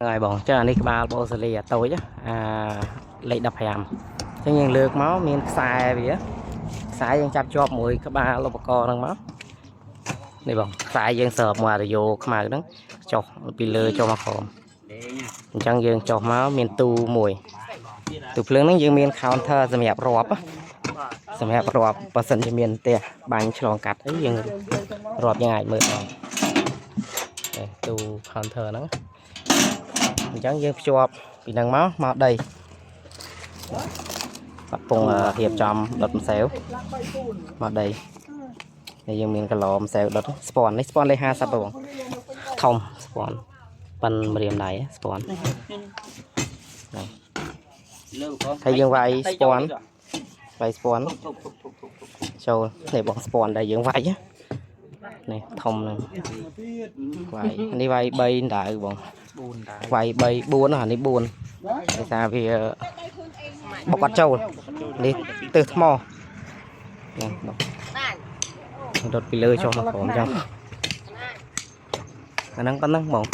rồi bọn cho này ba bộ xử lý tối chứ lấy đập hàm cho những lượt máu miền xài gì á xàiยังจับ job មួយក្បាលឧបករណ៍ហ្នឹងមកនេះបងខ្សែយើងសើបមករយោខ្មៅហ្នឹងចុះពីលើចុះមកក្រោមអញ្ចឹងយើងចុះមកមានទូមួយទូភ្លើងហ្នឹងយើងមាន counter សម្រាប់រាប់បើសិនជាមានផ្ទះបាញ់ឆ្លងកាត់អីយើងរាប់យ៉ាងអាចមើលដល់ទូ counter ហ្នឹងអញ្ចឹងយើងភ្ជាប់ពីហ្នឹងមកដីបាត់ពងរៀបចំដុតម្សៅមកដីហើយយើងមានកឡម្សៅដុតស្ពាន់នេះស្ពាន់លេខ50បងធំស្ពាន់ប៉ិនម្រាមដៃស្ពាន់ហើយយើងវាយស្ពាន់ចូលនេះបងស្ពាន់ដែលយើងវាយនេះធំហ្នឹងវាយនេះវាយ3ដៅបងវាយ3 4អានេះ4ដោយសារវាបុកអត់ចូលនេះទើសថ្មនេះដុតពីលើចុះមកក្រោមអញ្ចឹងអាហ្នឹងប៉ុណ្ណឹងបង